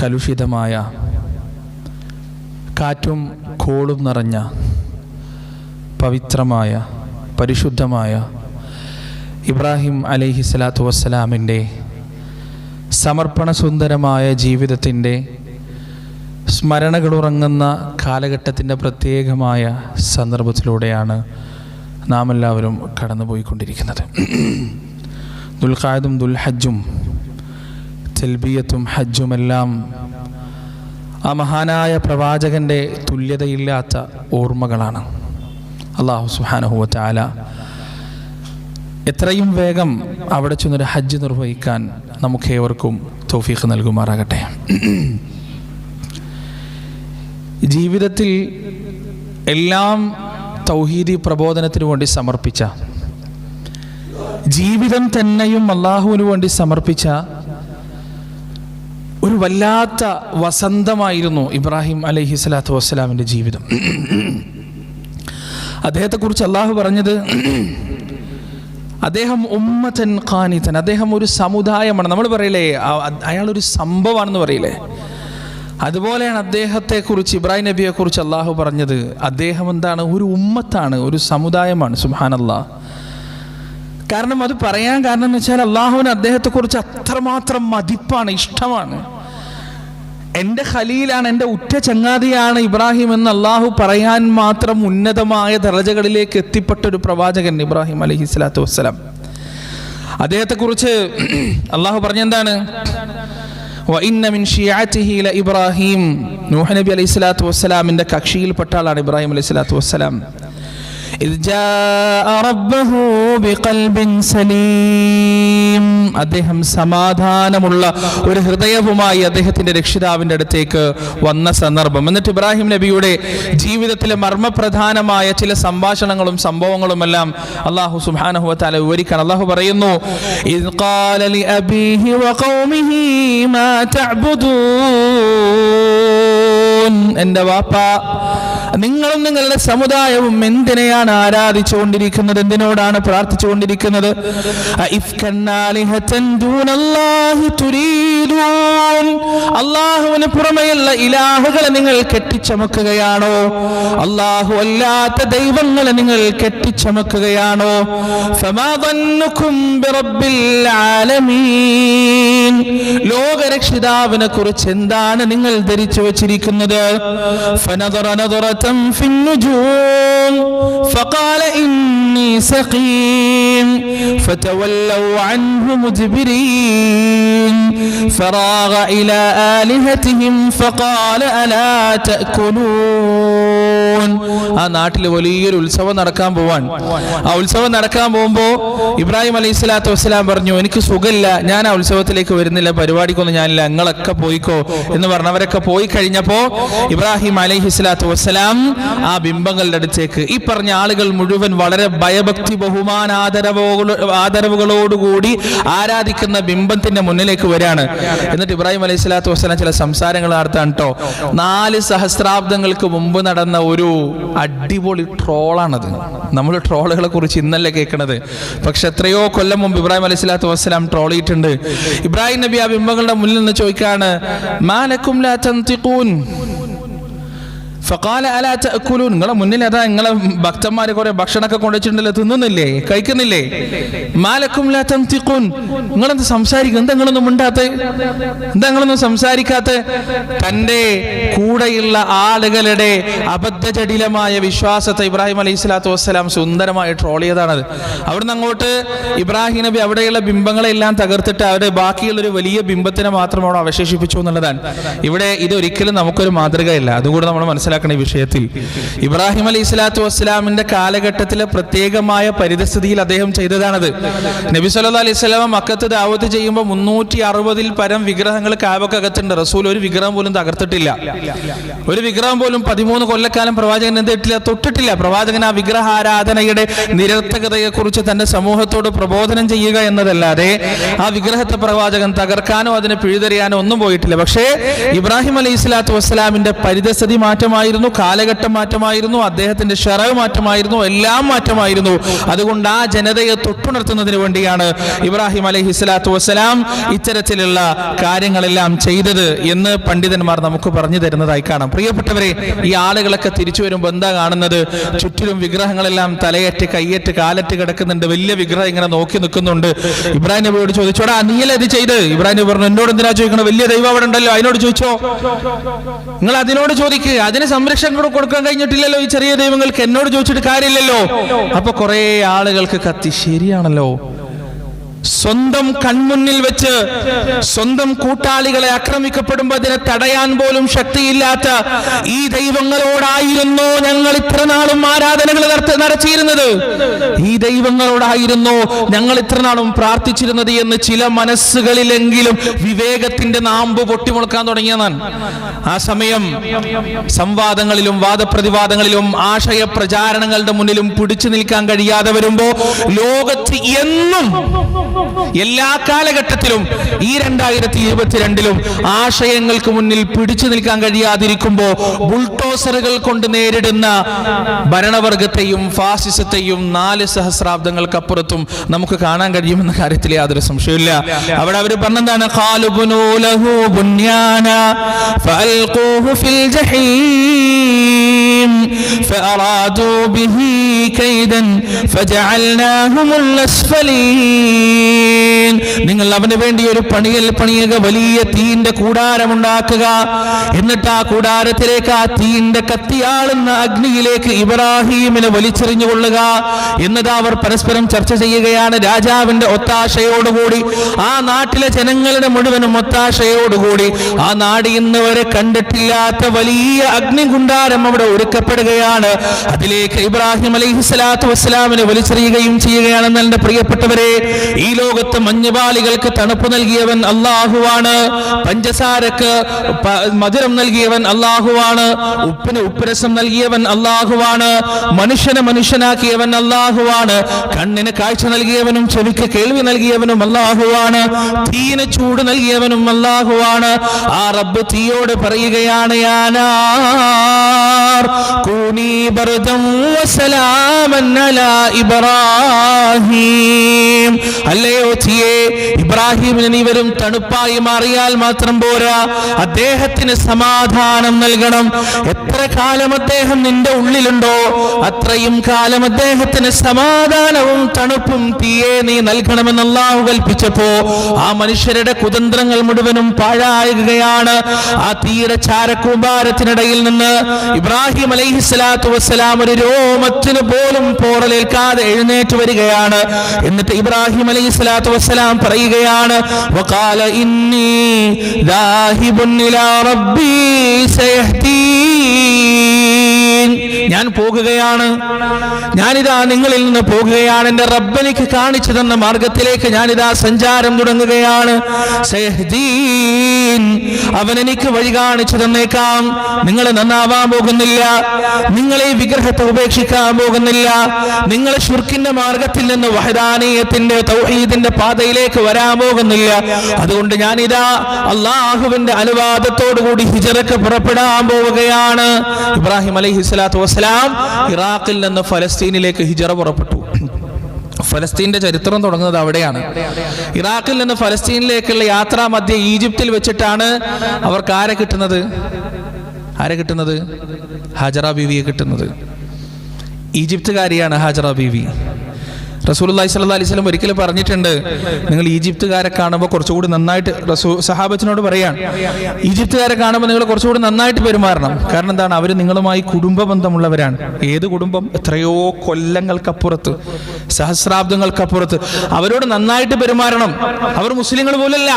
കലുഷിതമായ, കാറ്റും കോളും നിറഞ്ഞ പവിത്രമായ പരിശുദ്ധമായ ഇബ്രാഹിം അലൈഹിസ്സലാത്തു വസ്സലാമിൻ്റെ സമർപ്പണ സുന്ദരമായ ജീവിതത്തിൻ്റെ സ്മരണകളുറങ്ങുന്ന കാലഘട്ടത്തിൻ്റെ പ്രത്യേകമായ സന്ദർഭത്തിലൂടെയാണ് നാം എല്ലാവരും കടന്നുപോയിക്കൊണ്ടിരിക്കുന്നത്. ദുൽഖഅദും ദുൽഹജ്ജും തൽബിയത്തും ഹജ്ജുമെല്ലാം ആ മഹാനായ പ്രവാചകൻ്റെ തുല്യതയില്ലാത്ത ഓർമ്മകളാണ്. അല്ലാഹു സുബ്ഹാനഹു വ തആല എത്രയും വേഗം അവിടെ ചെന്നൊരു ഹജ്ജ് നിർവഹിക്കാൻ നമുക്കേവർക്കും തൗഫീഖ് നൽകുമാറാകട്ടെ. ജീവിതത്തിൽ എല്ലാം തൗഹീദി പ്രബോധനത്തിനു വേണ്ടി സമർപ്പിച്ച, ജീവിതം തന്നെയും അള്ളാഹുവിനു വേണ്ടി സമർപ്പിച്ച ഒരു വല്ലാത്ത വസന്തമായിരുന്നു ഇബ്രാഹിം അലൈഹിസ്സലാത്തു വസ്സലാമിൻ്റെ ജീവിതം. അദ്ദേഹത്തെക്കുറിച്ച് അള്ളാഹു പറഞ്ഞത്, അദ്ദേഹം ഉമ്മതൻ ഖാനിതൻ, അദ്ദേഹം ഒരു സമുദായമാണ്. നമ്മൾ പറയില്ലേ അയാളൊരു സംഭവമാണെന്ന് പറയില്ലേ, അതുപോലെയാണ് അദ്ദേഹത്തെക്കുറിച്ച്, ഇബ്രാഹിം നബിയെക്കുറിച്ച് അള്ളാഹു പറഞ്ഞത്. അദ്ദേഹം എന്താണ്? ഒരു ഉമ്മത്താണ്, ഒരു സമുദായമാണ്. സുബ്ഹാനല്ലാഹ്. കാരണം അത് പറയാൻ കാരണം എന്ന് വെച്ചാൽ അള്ളാഹുവിന് അദ്ദേഹത്തെക്കുറിച്ച് അത്രമാത്രം മതിപ്പാണ്, ഇഷ്ടമാണ്. എൻ്റെ ഖലീലാണ്, എൻ്റെ ഉറ്റ ചങ്ങാതിയാണ് ഇബ്രാഹിം എന്ന് അള്ളാഹു പറയാൻ മാത്രം ഉന്നതമായ ദറജകളിലേക്ക് എത്തിപ്പെട്ടൊരു പ്രവാചകൻ ഇബ്രാഹിം അലൈഹിസ്സലാത്തു വസ്സലാം. അദ്ദേഹത്തെക്കുറിച്ച് അള്ളാഹു പറഞ്ഞെന്താണ്? വഇന്ന മിൻ ശിയഅതിഹി ലഇബ്രാഹിം, നൂഹ് നബി അലൈഹിസ്സലാത്തു വസ്സലാമിൻ്റെ കക്ഷിയിൽപ്പെട്ട ആളാണ് ഇബ്രാഹിം അലൈഹിസ്സലാത്തു വസ്സലാം. ഇദ് ജാഅ റബ്ബഹു ബിഖൽബിൻ സലീം, അദ്ദേഹം സമാധാനമുള്ള ഒരു ഹൃദയവുമായി അദ്ദേഹത്തിൻ്റെ രക്ഷിതാവിൻ്റെ അടുത്തേക്ക് വന്ന സന്ദർഭം. എന്നിട്ട് ഇബ്രാഹിം നബിയുടെ ജീവിതത്തിലെ മർമ്മപ്രധാനമായ ചില സംഭാഷണങ്ങളും സംഭവങ്ങളുമെല്ലാം അല്ലാഹു സുബ്ഹാനഹു വ തആല വിവരിക്കാൻ അല്ലാഹു പറയുന്നു, ഇദ് ഖാല ലി അബീഹി വ ഖൗമിഹി മാ തഅബുദൂൻ, എൻ്റെ വാപ്പ നിങ്ങളും നിങ്ങളുടെ സമുദായവും എന്തിനെയാണ് ആരാധിച്ചുകൊണ്ടിരിക്കുന്നത്, എന്തിനോടാണ് പ്രാർത്ഥിച്ചുകൊണ്ടിരിക്കുന്നത്? അല്ലാഹുവിന് പുറമെയുള്ള ഇലാഹുകളെ നിങ്ങൾ കെട്ടിച്ചമക്കുകയാണോ? അല്ലാഹു അല്ലാത്ത ദൈവങ്ങളെ നിങ്ങൾ കെട്ടിച്ചമക്കുകയാണോ? ഫമാ ദന്നുകും ബിറബ്ബിൽ ആലമീൻ, ലോകരക്ഷിതാവിനെ കുറിച്ച് എന്താണ് നിങ്ങൾ ധരിച്ചു വച്ചിരിക്കുന്നത്? ഫനദറ നദറതൻ ഫിന്നുജൂം ഫഖാല ഇന്നി സഖീം ഫതവല്ലൗ അൻഹു മുദ്ബിരീൻ ഫറാഗ ഇലാ ആലിഹതിഹിം ഫഖാല അലാ തഅകുലൂൻ. ആ നാട്ടിൽ വലിയൊരു ഉത്സവം നടക്കാൻ പോവാൻ. ആ ഉത്സവം നടക്കാൻ പോകുമ്പോൾ ഇബ്രാഹിം അലൈഹിസ്സലാത്തു വസ്സലാം പറഞ്ഞു, എനിക്ക് സുഖമില്ല, ഞാൻ ആ ഉത്സവത്തിലേക്ക് വരുന്നില്ല, പരിപാടിക്കൊന്നും ഞാനില്ല, നിങ്ങളൊക്കെ പോയിക്കോ എന്ന് പറഞ്ഞവരൊക്കെ പോയി കഴിഞ്ഞപ്പോൾ ഇബ്രാഹിം അലൈഹിസ്സലാത്തു വസ്സലാം ആ ബിംബങ്ങളുടെ അടുത്തേക്ക്, ഈ പറഞ്ഞ ആളുകൾ മുഴുവൻ വളരെ ഭയഭക്തി ബഹുമാന ആദരവുകളോടുകൂടി ആരാധിക്കുന്ന ബിംബത്തിന്റെ മുന്നിലേക്ക് വരികയാണ്. എന്നിട്ട് ഇബ്രാഹിം അലൈഹിസ്സലാത്തു വസ്സലാം ചില സംസാരങ്ങൾ നടത്താൻ കേട്ടോ. 4 സഹസ്രാബ്ദങ്ങൾക്ക് മുമ്പ് നടന്ന ഒരു അടിപൊളി ട്രോളാണത്. നമ്മൾ ട്രോളുകളെ കുറിച്ച് ഇന്നല്ലേ കേൾക്കണത്, പക്ഷെ എത്രയോ കൊല്ലം മുമ്പ് ഇബ്രാഹിം അലൈഹിസ്സലാത്തു വസ്സലാം ട്രോൾ ചെയ്തിട്ടുണ്ട്. ഇബ്രാഹിം നബി ആ ബിംബങ്ങളുടെ മുന്നിൽ നിന്ന് ചോദിക്കാണ്, മാലക്കും ലാ തൻതിഖൂൻ ഫഖാല അലാ തഅകുലൂൻ, നിങ്ങളെ മുന്നിൽ അതാ നിങ്ങളെ ഭക്തന്മാർ കുറെ ഭക്ഷണമൊക്കെ കൊണ്ടുവച്ചിട്ടുണ്ടല്ലോ, തിന്നുന്നില്ലേ, കഴിക്കുന്നില്ലേ? മാലക്കും ലാ തൻതിഖൂൻ, നിങ്ങളെന്ത് സംസാരിക്കും, എന്താ നിങ്ങളൊന്നും മിണ്ടാത്തെ, എന്താ നിങ്ങളൊന്നും സംസാരിക്കാത്തെ? തൻ്റെ കൂടെയുള്ള ആളുകളുടെ അബദ്ധജടിലമായ വിശ്വാസത്തെ ഇബ്രാഹിം അലൈഹിസ്സലാത്തു വസ്സലാം സുന്ദരമായി ട്രോൾ ചെയ്തതാണത്. അവിടുന്ന് അങ്ങോട്ട് ഇബ്രാഹിം നബി അവിടെയുള്ള ബിംബങ്ങളെല്ലാം തകർത്തിട്ട് അവരുടെ ബാക്കിയുള്ളൊരു വലിയ ബിംബത്തിനെ മാത്രം അവിടെ അവശേഷിപ്പിച്ചു എന്നുള്ളതാണ്. ഇവിടെ ഇതൊരിക്കലും നമുക്കൊരു മാതൃകയല്ല, അതുകൂടെ നമ്മൾ മനസ്സിലാക്കണം. ഈ വിഷയത്തിൽ ഇബ്രാഹിം അലൈഹിസ്സലാത്തു വസ്സലാമിന്റെ കാലഘട്ടത്തിലെ പ്രത്യേകമായ പരിതസ്ഥിതിയിൽ അദ്ദേഹം ചെയ്തതാണത്. നബി സല്ലല്ലാഹു അലൈഹി വസല്ലം മക്കത്ത് ദഅവത്ത് ചെയ്യുമ്പോൾ 360 പരം വിഗ്രഹങ്ങൾ കാബക്കകത്തുണ്ട്. റസൂൽ ഒരു വിഗ്രഹം പോലും തകർത്തിട്ടില്ല. ഒരു വിഗ്രഹം പോലും 13 കൊല്ലക്കാലം പ്രവാചകൻ എന്തിട്ടില്ല, തൊട്ടിട്ടില്ല. പ്രവാചകൻ ആ വിഗ്രഹാരാധനയുടെ നിരർത്ഥകതയെ കുറിച്ച് തന്റെ സമൂഹത്തോട് പ്രബോധനം ചെയ്യുക എന്നതല്ലാതെ ആ വിഗ്രഹത്തെ പ്രവാചകൻ തകർക്കാനോ അതിനെ പിഴുതെറിയാനോ ഒന്നും പോയിട്ടില്ല. പക്ഷേ ഇബ്രാഹിം അലൈഹിസ്സലാത്തു വസ്സലാമിന്റെ പരിതസ്ഥിതി മാറ്റമായി മാറ്റമായിരുന്നു, കാലഘട്ടം മാറ്റമായിരുന്നു, അദ്ദേഹത്തിന്റെ ഷറഅ് മാറ്റമായിരുന്നു, എല്ലാം മാറ്റമായിരുന്നു. അതുകൊണ്ട് ആ ജനതയെ തൊട്ടുണർത്തുന്നതിന് വേണ്ടിയാണ് ഇബ്രാഹിം അലൈഹിസ്സലാത്തു വസ്സലാം ഇത്തരത്തിലുള്ള കാര്യങ്ങളെല്ലാം ചെയ്തത് എന്ന് പണ്ഡിതന്മാർ നമുക്ക് പറഞ്ഞു തരുന്നതായി കാണാം. പ്രിയപ്പെട്ടവരെ, ഈ ആളുകളൊക്കെ തിരിച്ചു വരുമ്പോൾ എന്താ കാണുന്നത്? ചുറ്റിലും വിഗ്രഹങ്ങളെല്ലാം തലയറ്റ് കയ്യറ്റ് കാലറ്റ് കിടക്കുന്നുണ്ട്. വലിയ വിഗ്രഹം ഇങ്ങനെ നോക്കി നിൽക്കുന്നുണ്ട്. ഇബ്രാഹിം നബിയോട് ചോദിച്ചോടാ, നീയല്ലേ ഇത് ചെയ്ത്? ഇബ്രാഹിം നബി പറഞ്ഞു, എന്നോട് എന്തിനാ ചോദിക്കണം? വലിയ ദൈവം അവിടെ ഉണ്ടല്ലോ, അതിനോട് ചോദിച്ചോ. നിങ്ങൾ അതിനോട് ചോദിക്കുക. അതിന് സംരക്ഷണം കൊടുക്കാൻ കഴിഞ്ഞിട്ടില്ലല്ലോ ഈ ചെറിയ ദൈവങ്ങൾക്ക്, എന്നോട് ചോദിച്ചിട്ട് കാര്യമില്ലല്ലോ. അപ്പൊ കുറെ ആളുകൾക്ക് കത്തി, ശരിയാണല്ലോ, സ്വന്തം കൺമുന്നിൽ വെച്ച് സ്വന്തം കൂട്ടാളികളെ ആക്രമിക്കപ്പെടുമ്പോൾ അതിനെ തടയാൻ പോലും ശക്തിയില്ലാത്ത ഈ ദൈവങ്ങളോടായിരുന്നു ഞങ്ങൾ ഇത്ര നാളും ആരാധനകൾ നടത്തിയിരുന്നത്, ഈ ദൈവങ്ങളോടായിരുന്നു ഞങ്ങൾ ഇത്ര നാളും പ്രാർത്ഥിച്ചിരുന്നത് എന്ന് ചില മനസ്സുകളിലെങ്കിലും വിവേകത്തിന്റെ നാമ്പ് പൊട്ടിമുളക്കാൻ തുടങ്ങിയതാണ്. ആ സമയം സംവാദങ്ങളിലും വാദപ്രതിവാദങ്ങളിലും ആശയ പ്രചാരണങ്ങളുടെ മുന്നിലും പിടിച്ചു നിൽക്കാൻ കഴിയാതെ വരുമ്പോ ലോകത്ത് എന്നും എല്ലാ കാലഘട്ടത്തിലും ഈ 2022 ആശയങ്ങൾക്ക് മുന്നിൽ പിടിച്ചു നിൽക്കാൻ കഴിയാതിരിക്കുമ്പോ ബുൾഡോസറുകൾ കൊണ്ട് നേരിടുന്ന ഭരണവർഗത്തെയും ഫാസിസത്തെയും 4 സഹസ്രാബ്ദങ്ങൾക്കപ്പുറത്തും നമുക്ക് കാണാൻ കഴിയുമെന്ന കാര്യത്തിൽ യാതൊരു സംശയമില്ല. അവിടെ അവർ പറഞ്ഞെന്താണ്? ഖാലുബ്നു ലഹു ബുന്യാന ഫഅൽഖൂഹു ഫിൽ ജഹീം ഫഅറാദു ബിഹി കൈദൻ ഫജഅൽനാഹുമുൽ അസ്ഫലീൻ. നിങ്ങൾ അവന് വേണ്ടി ഒരു പണിയുക, വലിയ തീന്റെ കൂടാരമുണ്ടാക്കുക, എന്നിട്ട് ആ കൂടാരത്തിലേക്ക് ആ തീന്റെ കത്തിയാളുന്ന അഗ്നിയിലേക്ക് ഇബ്രാഹീമിനെ വലിച്ചെറിഞ്ഞുകൊള്ളുക എന്നത് അവർ പരസ്പരം ചർച്ച ചെയ്യുകയാണ്. രാജാവിന്റെ ഒത്താശയോടുകൂടി, ആ നാട്ടിലെ ജനങ്ങളുടെ മുഴുവനും ഒത്താശയോടുകൂടി, ആ നാട് ഇന്ന് വരെ കണ്ടിട്ടില്ലാത്ത വലിയ അഗ്നികുണ്ടാരം അവിടെ ഒരുക്കപ്പെടുകയാണ്. അതിലേക്ക് ഇബ്രാഹിം അലൈഹിസ്സലാത്തു വസ്സലാമിനെ വലിച്ചെറിയുകയും ചെയ്യുകയാണെന്ന് എന്റെ പ്രിയപ്പെട്ടവരെ, ഈ ലോകത്ത് മഞ്ഞുപാളികൾക്ക് തണുപ്പ് നൽകിയവൻ അല്ലാഹുവാണ്, പഞ്ചസാരക്ക് മധുരം നൽകിയവൻ അല്ലാഹുവാണ്, ഉപ്പിന് ഉപ്പുരസം നൽകിയവൻ അല്ലാഹുവാണ്, മനുഷ്യനെ മനുഷ്യനാക്കിയവൻ അല്ലാഹുവാണ്, കണ്ണിന് കാഴ്ച നൽകിയവനും ചെവിക്ക് കേൾവി നൽകിയവനും അല്ലാഹുവാണ്, തീന് ചൂട് നൽകിയവനും അല്ലാഹുവാണ്. ആ റബ്ബ് തീയോട് പറയുകയാണ്, യാ നാർ കൂനി ബർദൻ വസലാമൻ അലാ ഇബ്രാഹീം. അല്ലയോ തീയെ, ഇബ്രാഹിമിന് നീ വെറും തണുപ്പായി മാറിയാൽ മാത്രം പോരാ, അദ്ദേഹത്തിന് സമാധാനം നൽകണം. എത്ര കാലം അദ്ദേഹം നിന്റെ ഉള്ളിലുണ്ടോ അത്രയും കാലം അദ്ദേഹത്തിന് സമാധാനവും തണുപ്പും തീയെ നീ നൽകണമെന്ന് അല്ലാഹു കൽപ്പിച്ചപ്പോ ആ മനുഷ്യരുടെ കുതന്ത്രങ്ങൾ മുഴുവനും പാഴാകുകയാണ്. ആ തീയുടെ ചാരക്കൂമ്പാരത്തിനിടയിൽ നിന്ന് ഇബ്രാഹിം അലൈഹിസ്സലാത്തു വസ്സലാം ഒരു രോമത്തിന് പോലും പോറലേൽക്കാതെ എഴുന്നേറ്റ് വരികയാണ്. എന്നിട്ട് ഇബ്രാഹിം അലൈഹിസ്സലാത്തു വസ്സലാം പറയുകയാണ്, വഖാല ഇന്നി ദാഹിബുൻ ഇലാ റബ്ബി സയഹ്ദീൻ. ഞാൻ പോകുകയാണ്, ഞാനിതാ നിങ്ങളിൽ നിന്ന് പോകുകയാണ്, എന്റെ റബ്ബ് എനിക്ക് കാണിച്ചു തന്ന മാർഗത്തിലേക്ക് ഞാനിതാ സഞ്ചാരം തുടങ്ങുകയാണ്. സയഹ്ദീൻ, അവൻ എനിക്ക് വഴി കാണിച്ചു തന്നേക്കാം. നിങ്ങൾ നന്നാവാൻ പോകുന്നില്ല, നിങ്ങൾ ഈ വിഗ്രഹത്തെ ഉപേക്ഷിക്കാൻ പോകുന്നില്ല, നിങ്ങൾ ശിർക്കിന്റെ മാർഗത്തിൽ നിന്ന് വഹദാനിയത്തിന്റെ തൗഹീദിന്റെ പാതയിലേക്ക് വരാൻ പോകുന്നില്ല. അതുകൊണ്ട് ഞാനിതാ അള്ളാഹുവിന്റെ അനുവാദത്തോടുകൂടി ഹിജറക്ക് പുറപ്പെടാൻ പോവുകയാണ്. ഇബ്രാഹിം അലൈഹിസ്സലാത്തു വസ്സലാം ഇറാഖിൽ നിന്ന് ഫലസ്തീനിലേക്ക് ഹിജറ പുറപ്പെട്ടു. ഫലസ്തീന്റെ ചരിത്രം തുടങ്ങുന്നത് അവിടെയാണ്. ഇറാഖിൽ നിന്ന് ഫലസ്തീനിലേക്കുള്ള യാത്രാ മധ്യേ ഈജിപ്തിൽ വെച്ചിട്ടാണ് അവർക്ക് ആരെ കിട്ടുന്നത്? ഹാജറ ബീവിയെ കിട്ടുന്നത്. ഈജിപ്തുകാരിയാണ് ഹാജറ ബീവി. റസൂലുള്ളാഹി സ്വല്ലല്ലാഹി അലൈഹി വസല്ലം ഒരിക്കലും പറഞ്ഞിട്ടുണ്ട്, നിങ്ങൾ ഈജിപ്തുകാരെ കാണുമ്പോൾ കുറച്ചുകൂടി നന്നായിട്ട്, സഹാബത്തിനോട് പറയാൻ, ഈജിപ്തുകാരെ കാണുമ്പോൾ നിങ്ങൾ കുറച്ചുകൂടി നന്നായിട്ട് പെരുമാറണം. കാരണം എന്താണ്? അവർ നിങ്ങളുമായി കുടുംബ ബന്ധമുള്ളവരാണ്. ഏത് കുടുംബം? എത്രയോ കൊല്ലങ്ങൾക്കപ്പുറത്ത്, സഹസ്രാബ്ദങ്ങൾക്കപ്പുറത്ത് അവരോട് നന്നായിട്ട് പെരുമാറണം. അവർ മുസ്ലിങ്ങൾ പോലല്ല,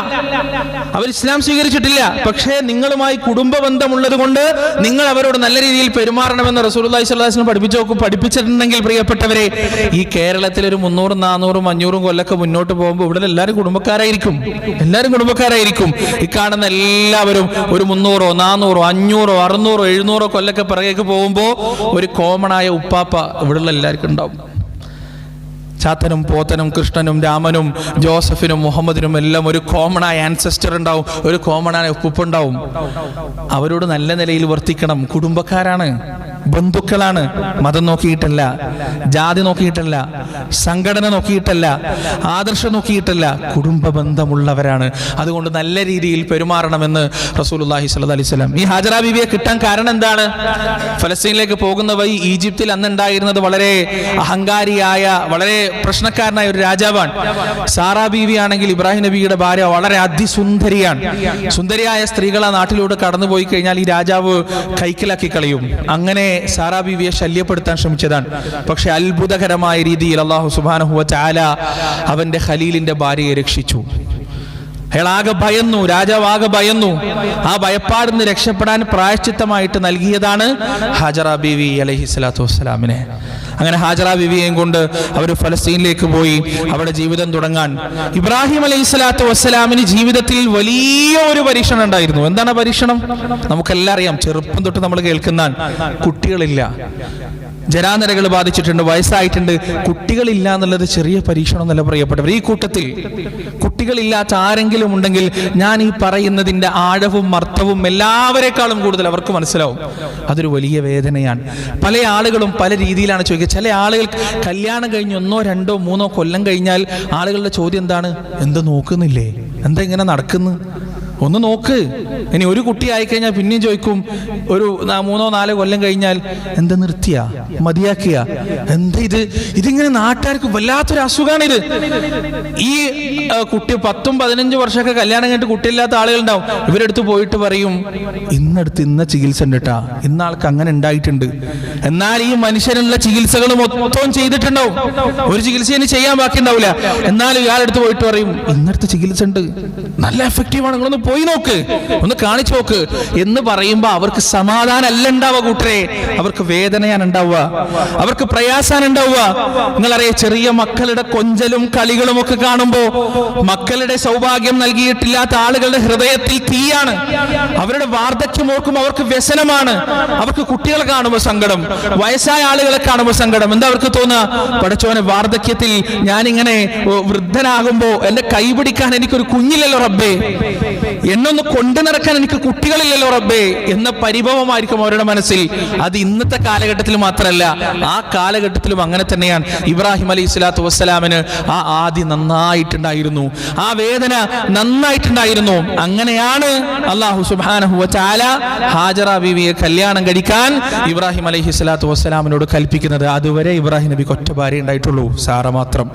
അവർ ഇസ്ലാം സ്വീകരിച്ചിട്ടില്ല, പക്ഷേ നിങ്ങളുമായി കുടുംബ ബന്ധമുള്ളത് കൊണ്ട് നിങ്ങൾ അവരോട് നല്ല രീതിയിൽ പെരുമാറണമെന്ന് റസൂലുള്ളാഹി സ്വല്ലല്ലാഹി അലൈഹി വസല്ലം പഠിപ്പിച്ചിട്ടുണ്ടെങ്കിൽ പ്രിയപ്പെട്ടവരെ, ഈ കേരളത്തിൽ ഒരു 300, 400, 500 കൊല്ലൊക്കെ മുന്നോട്ട് പോകുമ്പോൾ ഇവിടെ എല്ലാവരും കുടുംബക്കാരായിരിക്കും. ഈ കാണുന്ന എല്ലാവരും ഒരു 300, 400, 500, 600, 700 കൊല്ലൊക്കെ പിറകേക്ക് പോകുമ്പോൾ ഒരു കോമൺ ആയ ഉപ്പാപ്പ ഇവിടെയുള്ള എല്ലാവർക്കും ഉണ്ടാവും. ചാത്തനും പോത്തനും കൃഷ്ണനും രാമനും ജോസഫിനും മുഹമ്മദിനും എല്ലാം ഒരു കോമണായ ആൻസെസ്റ്റർ ഉണ്ടാവും, ഒരു കോമണായ ഉപ്പുണ്ടാവും. അവരോട് നല്ല നിലയിൽ വർത്തിക്കണം. കുടുംബക്കാരാണ്, ബന്ധുക്കളാണ്. മതം നോക്കിയിട്ടല്ല, ജാതി നോക്കിയിട്ടല്ല, സംഘടന നോക്കിയിട്ടല്ല, ആദർശം നോക്കിയിട്ടല്ല, കുടുംബ ബന്ധമുള്ളവരാണ്. അതുകൊണ്ട് നല്ല രീതിയിൽ പെരുമാറണമെന്ന് റസൂലുള്ളാഹി സ്വല്ലല്ലാഹി അലൈഹി വസല്ലം. ഈ ഹാജറ ബീവിയെ കിട്ടാൻ കാരണം എന്താണ്? ഫലസ്തീനിലേക്ക് പോകുന്ന വഴി ഈജിപ്തിൽ അന്നുണ്ടായിരുന്നത് വളരെ അഹങ്കാരിയായ, വളരെ പ്രശ്നക്കാരനായ ഒരു രാജാവാണ്. സാറാ ബീവി ആണെങ്കിൽ ഇബ്രാഹിം നബിയുടെ ഭാര്യ വളരെ അതിസുന്ദരിയാണ്. സുന്ദരിയായ സ്ത്രീകൾ ആ നാട്ടിലൂടെ കടന്നുപോയി കഴിഞ്ഞാൽ ഈ രാജാവ് കൈക്കലാക്കി കളയും. അങ്ങനെ സാറാ ബീവിയെ ശല്യപ്പെടുത്താൻ ശ്രമിച്ചതാണ്. പക്ഷെ അത്ഭുതകരമായ രീതിയിൽ അല്ലാഹു സുബ്ഹാനഹു വ തആല അവന്റെ ഖലീലിന്റെ ഭാര്യയെ രക്ഷിച്ചു. അയാളാകെ ഭയന്നു, രാജാവാകെ ഭയന്നു. ആ ഭയപ്പാടിന്ന് രക്ഷപ്പെടാൻ പ്രായശ്ചിത്തമായിട്ട് നൽകിയതാണ് ഹാജറ ബീവി അലൈഹിസ്സലാത്തു വസ്സലാമിനെ. അങ്ങനെ ഹാജറ ബീവിയെയും കൊണ്ട് അവർ ഫലസ്തീനിലേക്ക് പോയി അവിടെ ജീവിതം തുടങ്ങാൻ. ഇബ്രാഹിം അലൈഹിസ്സലാത്തു വസ്സലാമിന് ജീവിതത്തിൽ വലിയ ഒരു പരീക്ഷണം ഉണ്ടായിരുന്നു. എന്താണ് പരീക്ഷണം? നമുക്കെല്ലാം അറിയാം, ചെറുപ്പം തൊട്ട് നമ്മൾ കേൾക്കുന്നതാണ്. കുട്ടികളില്ല, ജരാനരകൾ ബാധിച്ചിട്ടുണ്ട്, വയസ്സായിട്ടുണ്ട്. കുട്ടികളില്ല എന്നുള്ളത് ചെറിയ പരീക്ഷണം എന്നല്ല പ്രിയപ്പെട്ടവർ. ഈ കൂട്ടത്തിൽ കുട്ടികളില്ലാത്ത ആരെങ്കിലും ഉണ്ടെങ്കിൽ ഞാൻ ഈ പറയുന്നതിൻ്റെ ആഴവും അർത്ഥവും എല്ലാവരെക്കാളും കൂടുതൽ അവർക്ക് മനസ്സിലാവും. അതൊരു വലിയ വേദനയാണ്. പല ആളുകളും പല രീതിയിലാണ് ചോദിക്കുക. ചില ആളുകൾ കല്യാണം കഴിഞ്ഞ് 1, 2, 3 കൊല്ലം കഴിഞ്ഞാൽ ആളുകളുടെ ചോദ്യം എന്താണ്? എന്താ നോക്കുന്നില്ലേ? എന്താ ഇങ്ങനെ നടക്കുന്നു? ഒന്ന് നോക്ക്. ഇനി ഒരു കുട്ടി ആയിക്കഴിഞ്ഞാൽ പിന്നെയും ചോദിക്കും. ഒരു 3, 4 കൊല്ലം കഴിഞ്ഞാൽ എന്താ നിർത്തിയ, മതിയാക്കിയ, എന്താ ഇതിങ്ങനെ നാട്ടുകാർക്ക് വല്ലാത്തൊരു അസുഖമാണിത്. ഈ കുട്ടി 10, 15 വർഷമൊക്കെ കല്യാണം കഴിഞ്ഞിട്ട് കുട്ടിയില്ലാത്ത ആളുകളുണ്ടാവും. ഇവരെടുത്ത് പോയിട്ട് പറയും, ഇന്ന ചികിത്സ ഉണ്ട് കേട്ടാ, ഇന്നാൾക്ക് അങ്ങനെ ഉണ്ടായിട്ടുണ്ട്. എന്നാൽ ഈ മനുഷ്യനുള്ള ചികിത്സകൾ മൊത്തം ചെയ്തിട്ടുണ്ടാവും, ഒരു ചികിത്സ ഇനി ചെയ്യാൻ ബാക്കി ഉണ്ടാവില്ല. എന്നാലും ഇയാളെടുത്ത് പോയിട്ട് പറയും, ഇന്നടുത്ത് ചികിത്സ ഉണ്ട്, നല്ല എഫക്റ്റീവാണ്, നിങ്ങളൊന്ന് പോയി നോക്ക്, ഒന്ന് കാണിച്ചു നോക്ക് എന്ന് പറയുമ്പോ അവർക്ക് സമാധാനമല്ല ഉണ്ടാവുക കൂട്ടരെ, അവർക്ക് വേദനയാണ് ഉണ്ടാവുക, അവർക്ക് പ്രയാസാണ് ഉണ്ടാവുക. നിങ്ങളറിയാം, ചെറിയ മക്കളുടെ കൊഞ്ചലും കളികളും ഒക്കെ കാണുമ്പോ മക്കളുടെ സൗഭാഗ്യം നൽകിയിട്ടില്ലാത്ത ആളുകളുടെ ഹൃദയത്തിൽ തീയാണ്. അവരുടെ വാർദ്ധക്യം ഓർക്കുമ്പോൾ അവർക്ക് വ്യസനമാണ്. അവർക്ക് കുട്ടികളെ കാണുമ്പോൾ സങ്കടം, വയസ്സായ ആളുകളെ കാണുമ്പോൾ സങ്കടം. എന്താ അവർക്ക് തോന്നുക? പടച്ചോനെ, വാർദ്ധക്യത്തിൽ ഞാനിങ്ങനെ വൃദ്ധനാകുമ്പോ എന്റെ കൈ പിടിക്കാൻ എനിക്കൊരു കുഞ്ഞില്ലല്ലോ റബ്ബേ, എന്നൊന്ന് കൊണ്ടു നടക്കാൻ എനിക്ക് കുട്ടികളില്ലല്ലോ റബ്ബേ എന്ന പരിഭവമായിരിക്കും അവരുടെ മനസ്സിൽ. അത് ഇന്നത്തെ കാലഘട്ടത്തിൽ മാത്രമല്ല, ആ കാലഘട്ടത്തിലും അങ്ങനെ തന്നെയാണ്. ഇബ്രാഹിം അലൈഹി സ്വലാത്തു വസ്സലാമിന് ആ ആദി നന്നായിട്ടുണ്ടായിരുന്നു, ആ വേദന നന്നായിട്ടുണ്ടായിരുന്നു. അങ്ങനെയാണ് അല്ലാഹു സുബ്ഹാനഹു വ തആല ഹാജറ ബീവിയെ കല്യാണം കഴിക്കാൻ ഇബ്രാഹിം അലൈഹി സ്വലാത്തു വസ്സലാമിനോട് കൽപ്പിക്കുന്നത്. അതുവരെ ഇബ്രാഹിം നബിക്ക് ഒറ്റ ഭാര്യ ഉണ്ടായിട്ടുള്ളൂ, സാറ മാത്രം.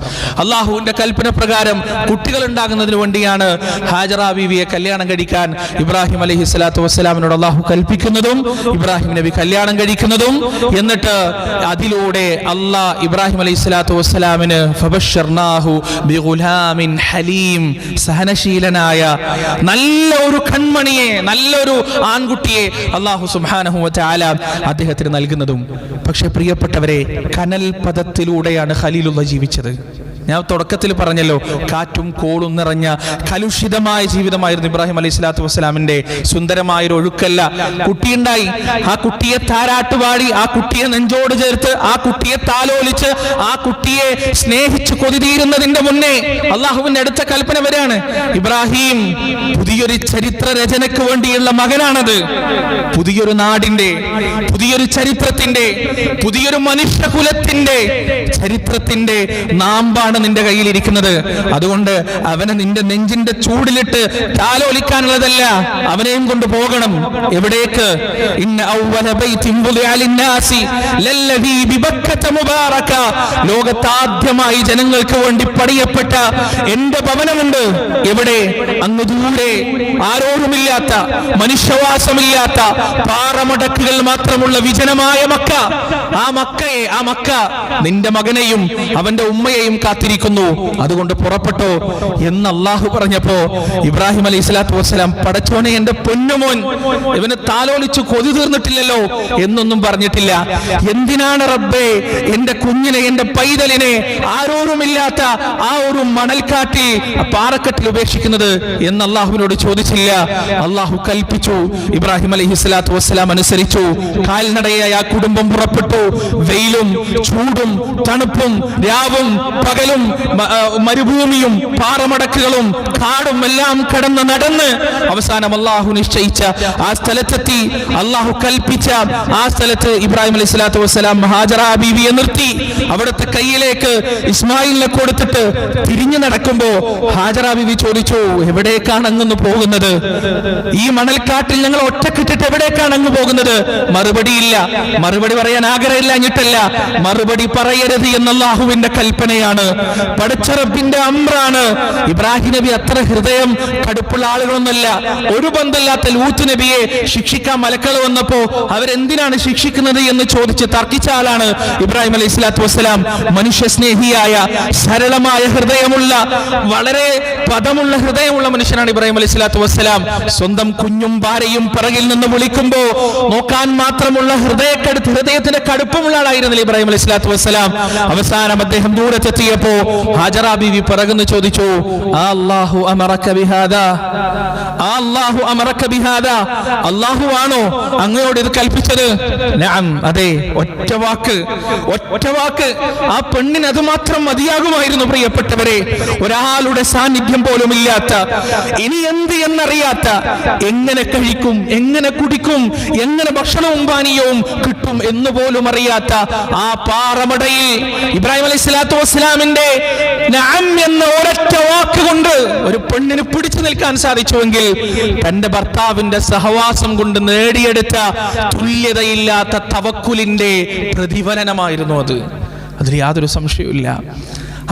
അള്ളാഹുവിന്റെ കൽപ്പന പ്രകാരം കുട്ടികൾ ഉണ്ടാകുന്നതിന് വേണ്ടിയാണ് ഹാജറ ബീവിയെ കല്യാണം കഴിക്കാൻ ഇബ്രാഹിം അലൈഹി സ്വലാത്തു വസ്സലാമിനോട് അള്ളാഹു കൽപ്പിക്കുന്നതും ഇബ്രാഹിം നബി കല്യാണം കഴിക്കുന്നതും. എന്നിട്ട് അതിലൂടെ അള്ളാഹ് ഇബ്രാഹിം അലൈഹി സ്വലാത്തു വസ്സലാമിന് ഫബശ്ശർനാഹു ബിഗുലാമിൻ ഹലീം, സഹനശീലനായ നല്ല ഒരു കൺമണിയെ, നല്ലൊരു ആൺകുട്ടിയെ അള്ളാഹു സുബ്ഹാനഹു വ തആല അദ്ദേഹത്തിന് നൽകുന്നതും. പക്ഷെ പ്രിയപ്പെട്ടവരെ, കനൽ പദത്തിലൂടെയാണ് ഖലീലുള്ളാഹ് ജീവിച്ചത്. ഞാൻ തുടക്കത്തിൽ പറഞ്ഞല്ലോ, കാറ്റും കോളും നിറഞ്ഞ കലുഷിതമായ ജീവിതമായിരുന്നു ഇബ്രാഹിം അലൈഹി സ്വലാത്തു വസ്സലാമിന്റെ. സുന്ദരമായൊരു ഒഴുക്കല്ല. കുട്ടിയുണ്ടായി, ആ കുട്ടിയെ താരാട്ടുപാടി, ആ കുട്ടിയെ നെഞ്ചോട് ചേർത്ത്, ആ കുട്ടിയെ താലോലിച്ച്, ആ കുട്ടിയെ സ്നേഹിച്ച് കൊതിതീരുന്നതിന്റെ മുന്നേ അള്ളാഹുവിന്റെ അടുത്ത കൽപ്പന വരെയാണ്. ഇബ്രാഹിം പുതിയൊരു ചരിത്ര രചനയ്ക്ക് വേണ്ടിയുള്ള മകനാണത്. പുതിയൊരു നാടിന്റെ, പുതിയൊരു ചരിത്രത്തിന്റെ, പുതിയൊരു മനുഷ്യകുലത്തിന്റെ ചരിത്രത്തിന്റെ നാമ്പാണ് നിന്റെ കയ്യിലിരിക്കുന്നത്. അതുകൊണ്ട് അവനെ നിന്റെ നെഞ്ചിന്റെ ചൂടിലിട്ട് താലോലിക്കാനുള്ളതല്ല, അവനെയും കൊണ്ട് പോകണം. എവിടേക്ക്? ഇന്ന അവ്വല ബൈതിൻ വുദിഅ ലിന്നാസി ലല്ലദീ ബിബക്കത മുബാറക, ലോകത്താദ്യമായി ജനങ്ങൾക്ക് വേണ്ടി പണിയപ്പെട്ട എന്റെ ഭവനമുണ്ട്. എവിടെ? അങ്ങ് ദൂരെ, ആരോരുമില്ലാത്ത, മനുഷ്യവാസമില്ലാത്ത പാറമടക്കുകൾ മാത്രമുള്ള വിജനമായ മക്ക. ആ മക്ക നിന്റെ മകനെയും അവന്റെ ഉമ്മയെയും കാത്തു കാത്തിരിക്കുന്നു, അതുകൊണ്ട് പുറപ്പെട്ടോ എന്ന് അള്ളാഹു പറഞ്ഞപ്പോ ഇബ്രാഹിം അലൈഹി സ്വലാത്തു വസ്സലാം, പടച്ചോനെ എന്റെ പൊന്നുമോൻ, ഇവന് താലോലിച്ചു കൊതി തീർന്നിട്ടില്ലല്ലോ എന്നൊന്നും പറഞ്ഞിട്ടില്ല. എന്തിനാണ് റബ്ബേ എന്റെ കുഞ്ഞിനെ, എന്റെ പൈതലിനെ ആരോരുമില്ലാത്ത ആ ഒരു മണൽക്കാട്ടിൽ, പാറക്കെട്ടിൽ ഉപേക്ഷിക്കുന്നത് എന്ന് അള്ളാഹുവിനോട് ചോദിച്ചില്ല. അള്ളാഹു കൽപ്പിച്ചു. ഇബ്രാഹിം അലൈഹി സ്വലാത്തു വസ്സലാം അനുസരിച്ചു. കാൽനടയായ ആ കുടുംബം പുറപ്പെട്ടു. വെയിലും ചൂടും തണുപ്പും രാവും പകലും മരുഭൂമിയും പാറമടക്കുകളും കാടും എല്ലാം കടന്ന് നടന്ന് അവസാനം അള്ളാഹു നിശ്ചയിച്ച ആ സ്ഥലത്തെത്തി. അള്ളാഹു കൽപ്പിച്ച ആ സ്ഥലത്ത് ഇബ്രാഹിം അലൈഹി സ്വലാത്തു വസ്സലാം ഹാജറ ബീവിയെ നിർത്തി. അവിടുത്തെ കയ്യിലേക്ക് ഇസ്മായിലിനെ കൊടുത്തിട്ട് തിരിഞ്ഞു നടക്കുമ്പോ ഹാജറ ബീവി ചോദിച്ചു, എവിടേക്കാണ് അങ്ങ് പോകുന്നത്? ഈ മണൽക്കാട്ടിൽ ഞങ്ങൾ ഒറ്റക്കിട്ടിട്ട് എവിടേക്കാണ് അങ്ങ് പോകുന്നത്? മറുപടിയില്ല. മറുപടി പറയാൻ ആഗ്രഹമില്ലാഞ്ഞിട്ടല്ല, മറുപടി പറയരുത് എന്ന അല്ലാഹുവിന്റെ കൽപ്പനയാണ്. പടച്ച റബ്ബിന്റെ അമ്രാണ്. ഇബ്രാഹിം നബി അത്ര ഹൃദയം കടുപ്പുള്ള ആളുകളൊന്നല്ല. ഒരു ബന്ധമില്ലാത്ത ലൂത്ത് നബിയെ ശിക്ഷിക്കാൻ മലക്കൾ വന്നപ്പോ അവരെന്തിനാണ് ശിക്ഷിക്കുന്നത് എന്ന് ചോദിച്ച് തർക്കിച്ച ആളാണ് ഇബ്രാഹിം അലൈഹി സ്വലാത്തു വസ്സലാം. മനുഷ്യ സ്നേഹിയായ, സരളമായ ഹൃദയമുള്ള, വളരെ പദമുള്ള ഹൃദയമുള്ള മനുഷ്യനാണ് ഇബ്രാഹിം അലൈഹി സ്വലാത്തു വസ്സലാം. സ്വന്തം കുഞ്ഞും ഭാര്യയും പിറകിൽ നിന്ന് വിളിക്കുമ്പോ നോക്കാൻ മാത്രമുള്ള ഹൃദയത്തിന്റെ കടുപ്പമുള്ള ആളായിരുന്നില്ല ഇബ്രാഹിം അലൈഹി സ്വലാത്തു വസ്സലാം. അവസാനം അദ്ദേഹം ദൂരത്തെത്തിയപ്പോ ഹാജറ ബീവി പിറകുന്ന് ചോദിച്ചു, അല്ലാഹു അമറക ബിഹാദാ, അല്ലാഹു അമറക ബിഹാദാ, അല്ലാഹു ആണോ അങ്ങയോട് ഇത് കൽപ്പിച്ചത്? നഅം, അതെ. ഒറ്റ വാക്ക്. ആ പെണ്ണിന് അത് മാത്രം മതിയാകുമായിരുന്നു. പ്രിയപ്പെട്ടവരെ, ഒരാളുടെ സാന്നിധ്യം പോലും ഇല്ലാത്ത, ഇനി എന്ത് എന്നറിയാത്ത, എങ്ങനെ കഴിക്കും, എങ്ങനെ കുടിക്കും, എങ്ങനെ ഭക്ഷണവും പാനീയവും കിട്ടും എന്ന് പോലും അറിയാത്ത ആ പാറമടയിൽ ഇബ്രാഹിം അലൈഹി സ്വലാത്തു വസ്സലാമിന്റെ നഅം എന്ന ഒരൊറ്റ വാക്കുകൊണ്ട് ഒരു പെണ്ണിന് പിടിച്ചു നിൽക്കാൻ സാധിച്ചുവെങ്കിൽ തന്റെ ഭർത്താവിന്റെ സഹവാസം കൊണ്ട് നേടിയെടുത്ത തുല്യതയില്ലാത്ത തവക്കുലിന്റെ പ്രതിഫലനമായിരുന്നു അത്. അതിൽ യാതൊരു സംശയവുമില്ല.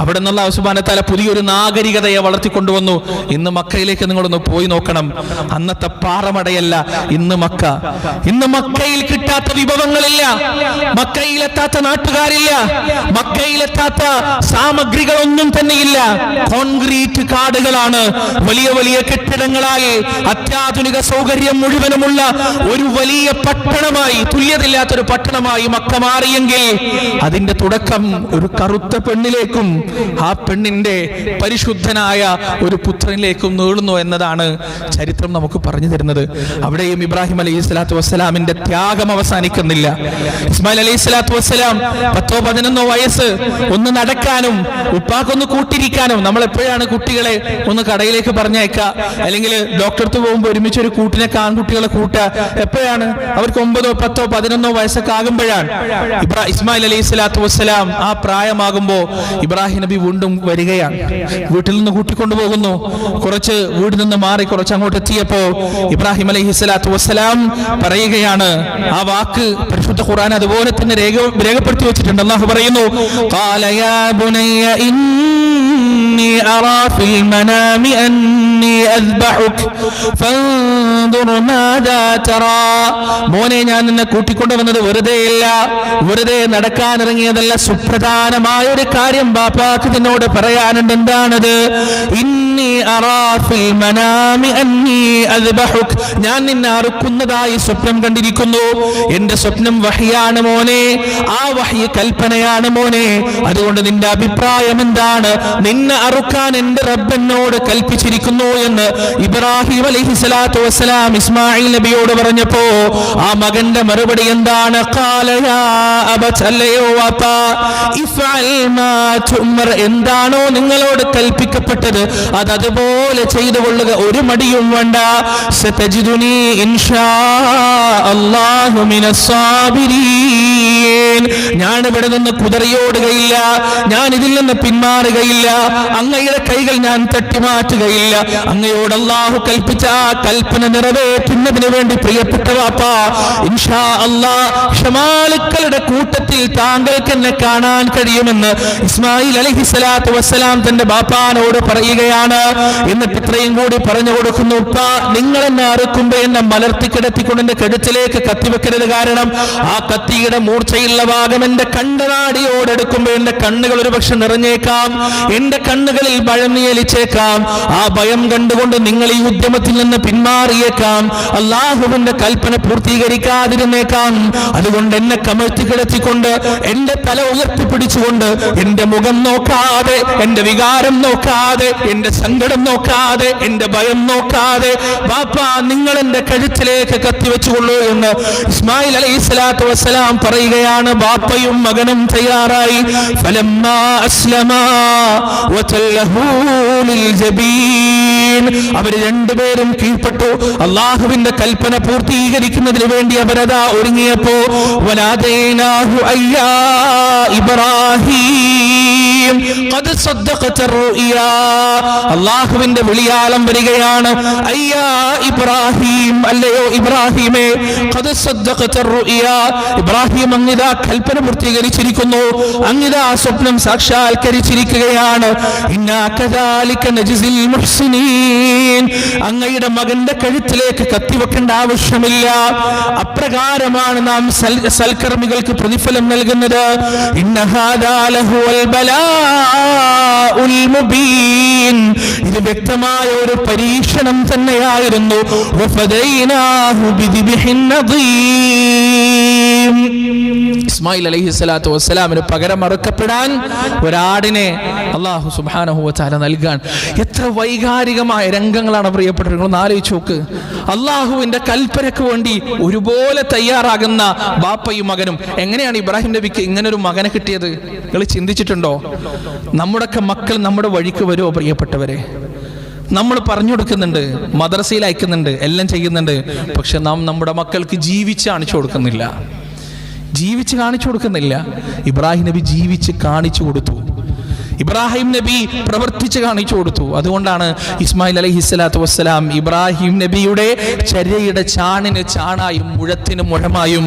അവിടെ നിന്നുള്ള അല്ലാഹു സുബ്ഹാനഹു വ തആല പുതിയൊരു നാഗരികതയെ വളർത്തിക്കൊണ്ടുവന്നു. ഇന്ന് മക്കയിലേക്ക് നിങ്ങളൊന്ന് പോയി നോക്കണം. അന്നത്തെ പാറമടയല്ല ഇന്ന് മക്ക. ഇന്ന് മക്കയിൽ കിട്ടാത്ത വിഭവങ്ങളില്ല, മക്കയിലെത്താത്ത നാട്ടുകാരില്ല, മക്കയിലെത്താത്ത സാമഗ്രികളൊന്നും തന്നെയില്ല. കോൺക്രീറ്റ് കാടുകളാണ്. വലിയ വലിയ കെട്ടിടങ്ങളാൽ അത്യാധുനിക സൗകര്യം മുഴുവനുമുള്ള ഒരു വലിയ പട്ടണമായി, തുല്യതയില്ലാത്തൊരു പട്ടണമായി മക്ക മാറിയെങ്കിൽ അതിന്റെ തുടക്കം ഒരു കറുത്ത പെണ്ണിലേക്കും ആ പെണ്ണിന്റെ പരിശുദ്ധനായ ഒരു പുത്രനിലേക്കും നീളുന്നു എന്നതാണ് ചരിത്രം നമുക്ക് പറഞ്ഞു തരുന്നത്. അവിടെയും ഇബ്രാഹിം അലൈഹി സ്വലാത്തു വസ്സലാമിന്റെ ത്യാഗം അവസാനിക്കുന്നില്ല. ഇസ്മായിൽ അലൈഹി സ്വലാത്തു വസ്സലാം 10-11 വയസ്സ്, ഒന്ന് നടക്കാനും ഉപ്പാക്കൊന്ന് കൂട്ടിരിക്കാനും. നമ്മൾ എപ്പോഴാണ് കുട്ടികളെ ഒന്ന് കടയിലേക്ക് പറഞ്ഞയക്കുക, അല്ലെങ്കിൽ ഡോക്ടർക്ക് പോകുമ്പോൾ ഒരുമിച്ച് ഒരു കൂട്ടിനെ ആൺകുട്ടികളെ കൂട്ടുക? എപ്പോഴാണ്? അവർക്ക് 9, 10, 11 വയസ്സൊക്കെ ആകുമ്പോഴാണ്. ഇസ്മായിൽ അലൈഹി സ്വലാത്തു വസ്സലാം ആ പ്രായമാകുമ്പോ ഇബ്രാഹിം നബി വീണ്ടും വരികയാണ്. വീട്ടിൽ നിന്ന് കൂട്ടിക്കൊണ്ടുപോകുന്നു. കുറച്ച് വീട്ടിൽ നിന്ന് മാറി കുറച്ച് അങ്ങോട്ട് എത്തിയപ്പോ ഇബ്രാഹിം അലൈഹി സ്വലാത്തു വസ്സലാം പറയുകയാണ്, ആ വാക്ക് പരിശുദ്ധ ഖുർആൻ അതുപോലെ തന്നെ രേഖപ്പെടുത്തി വെച്ചിട്ടുണ്ട്. അല്ലാഹു പറയുന്നു, ഖാല യാ ബുനയ്യ ഇന്നി അറാ ഫിൽ മനാമി അന്നി അസ്ബഹുക ഫൻദുർ മാദാ തറാ. മോനെ, ഞാൻ നിന്നെ കൂട്ടിക്കൊണ്ടുവന്നത് വെറുതെയല്ല, വെറുതെ നടക്കാൻ ഇറങ്ങിയതല്ല. സുപ്രധാനമായ ഒരു കാര്യം ബാപ്പാക്ക് നിന്നോട് പറയാനുണ്ട്. എന്താണത്? ഇന്നി അറാ ഫിൽ മനാമി അന്നി അസ്ബഹുക, ഞാൻ നിന്നെ അറുക്കുന്നതായി സ്വപ്നം കണ്ടിരിക്കുന്നു. എന്റെ സ്വപ്നം വഹ്യാണ് മോനെ, ആ വഹ്യ് കൽപ്പനയാണ് മോനെ. അതുകൊണ്ട് നിന്റെ അഭിപ്രായം എന്താണ്? നിന്നെ അറുക്കാൻ എന്റെ റബ്ബ് എന്നോട് കൽപ്പിച്ചിരിക്കുന്നു എന്ന് ഇബ്രാഹിം അലൈഹി സ്വലാത്തു വസ്സലാം ഇസ്മായിൽ നബിയോട് പറഞ്ഞപ്പോ ആ മകന്റെ മറുപടി എന്താണ്? ഖാല യാ അബത്, അല്ലയോ വാപ്പാ, ഇഫ്അൽ മാ തുമർ, എന്താണോ നിങ്ങളോട് കൽപ്പിക്കപ്പെട്ടത് അത് അതുപോലെ ചെയ്തു കൊള്ളുക, ഒരു മടിയും വേണ്ട. സതജിദുനി ഇൻഷാ അല്ലാഹു മിനസ് സാബിരീൻ, ഞാൻ ഇവിടെ നിന്ന് കുതറിയോടുകയില്ല, ഞാൻ ഇതിൽ നിന്ന് പിന്മാറുകയില്ല, അങ്ങയുടെ കൈകൾ ഞാൻ തട്ടിമാറ്റുകയില്ല. അങ്ങയോട് അല്ലാഹു കൽപ്പിച്ച ആ കൽപ്പന നിറവേറ്റുന്നതിന് വേണ്ടി പ്രിയപ്പെട്ട വാപ്പാ, ഇൻഷാ അല്ലാഹ് ക്ഷമാലുക്കളുടെ കൂട്ടത്തിൽ താങ്കൾക്ക് എന്നെ കാണാൻ കഴിയുമെന്ന് ഇസ്മായിൽ അലൈഹിസ്സലാത്തു വസ്സലാം തന്റെ ബാപ്പാനോട് പറയുകയാണ്. എന്നിട്ട് ഇത്രയും കൂടി പറഞ്ഞു കൊടുക്കുന്നു, ഉപ്പ, നിങ്ങൾ എന്നെ അറുക്കുമ്പോ എന്നെ മലർത്തി കിടത്തിക്കൊണ്ട് എന്റെ കഴുത്തിലേക്ക് കത്തിവെക്കരുത്. കാരണം ആ കത്തിയുടെ മൂർച്ചയുള്ള ഭാഗം എന്റെ കണ്ണനാടിയോടെടുക്കുമ്പോ എന്റെ കണ്ണുകൾ ഒരുപക്ഷെ നിറഞ്ഞേക്കാം, എന്റെ കണ്ണുകളിൽ ഭയം നിയലിച്ചേക്കാം. ആ ഭയം കണ്ടുകൊണ്ട് നിങ്ങൾ ഈ ഉദ്യമത്തിൽ നിന്ന് പിന്മാറിയേക്കാം, അള്ളാഹുവിന്റെ കൽപ്പന പൂർത്തീകരിക്കാതിരുന്നേക്കാം. അതുകൊണ്ട് എന്നെ കമഴ്ത്തി കിടത്തിക്കൊണ്ട് എന്റെ തല ഉയർത്തിപ്പിടിച്ചുകൊണ്ട് എന്റെ മുഖം നോക്കാതെ, എന്റെ വികാരം നോക്കാതെ, എന്റെ സങ്കടം നോക്കാതെ, എന്റെ ഭയം നോക്കാതെ ബാപ്പാ നിങ്ങൾ എന്റെ കഴുത്തിലേക്ക് കത്തിവെച്ചുകൊള്ളൂ എന്ന് ഇസ്മായിൽ അലൈഹിസ്സലാത്തു വസ്സലാം പറയുകയാണ്. ബാപ്പയും മകനും തയ്യാറായി. ഫലമ്മാ അസ്ലമാ വതല്ലഹു ലിൽജബീൻ, അവർ രണ്ടുപേരും കീഴ്പ്പെട്ടു. അള്ളാഹുവിന്റെ കൽപ്പന പൂർത്തീകരിക്കുന്നതിന് വേണ്ടി അവരതാ ഒരുങ്ങിയപ്പോ വനാദൈനാഹു അയ്യാ ഇബ്രാഹിം ഖദ് സദ്ദഖത റുയാ, അള്ളാഹുവിന്റെ വിളിയാളം വരികയാണ്. അയ്യാ ഇബ്രാഹിം, അല്ലയോ ഇബ്രാഹിമേ, ഖദ് സദ്ദഖത റുയാ, ഇബ്രാഹിം അങ്ങിതാ കൽപ്പന പൂർത്തീകരിച്ചിരിക്കുന്നു, അങ്ങിതാ സ്വപ്നം സാക്ഷാത്കരിച്ചിരിക്കുകയാണ്. ഇന്നാ കദാലിക നജ്സിൽ മുഹ്സിനീൻ, അങ്ങയുടെ മകന്റെ കഴുത്തിലേക്ക് കത്തിവെക്കേണ്ട ആവശ്യമില്ല, അപ്രകാരമാണ് നാം സൽക്കർമ്മികൾക്ക് പ്രതിഫലം നൽകുന്നത്. ഇന്ന ഹാദാ ലഹുവൽ ബലാഉൽ മുബീൻ, ഇത് വ്യക്തമായ ഒരു പരീക്ഷണം തന്നെയായിരുന്നു. വഫദൈനാഹു ബിദിബ്ഹിൻ നദീം, ഇസ്മായിൽ അലൈഹിസ്സലാത്തു വസ്സലാമിന് പകരം അറുക്കപ്പെടാൻ ഒരാടിനെ അല്ലാഹു സുബ്ഹാനഹു വ തആല നൽകാൻ. എത്ര വൈകാരികമായ രംഗങ്ങളാണ് പ്രിയപ്പെട്ടവർ, ഒന്ന് ആലോചിച്ച് നോക്ക്. അള്ളാഹുവിന്റെ കൽപ്പനയ്ക്ക് വേണ്ടി ഒരുപോലെ തയ്യാറാകുന്ന ബാപ്പയും മകനും. എങ്ങനെയാണ് ഇബ്രാഹിം നബിക്ക് ഇങ്ങനൊരു മകനെ കിട്ടിയത്? നിങ്ങൾ ചിന്തിച്ചിട്ടുണ്ടോ? നമ്മുടെയൊക്കെ മക്കൾ നമ്മുടെ വഴിക്ക് വരുമോ പ്രിയപ്പെട്ടവരെ? നമ്മൾ പറഞ്ഞു കൊടുക്കുന്നുണ്ട്, മദ്രസയിൽ അയക്കുന്നുണ്ട്, എല്ലാം ചെയ്യുന്നുണ്ട്, പക്ഷെ നാം നമ്മുടെ മക്കൾക്ക് ജീവിച്ച് കാണിച്ചു കൊടുക്കുന്നില്ല. ഇബ്രാഹിം നബി ജീവിച്ച് കാണിച്ചു കൊടുത്തു. ഇബ്രാഹിം നബി പ്രവർത്തിച്ച് കാണിച്ചു കൊടുത്തു. അതുകൊണ്ടാണ് ഇസ്മായിൽ അലൈഹിസ്സലാത്തു വസ്സലാം ഇബ്രാഹിം നബിയുടെ ചര്യയുടെ ചാണിന് ചാണായും മുഴത്തിന് മുഴമായും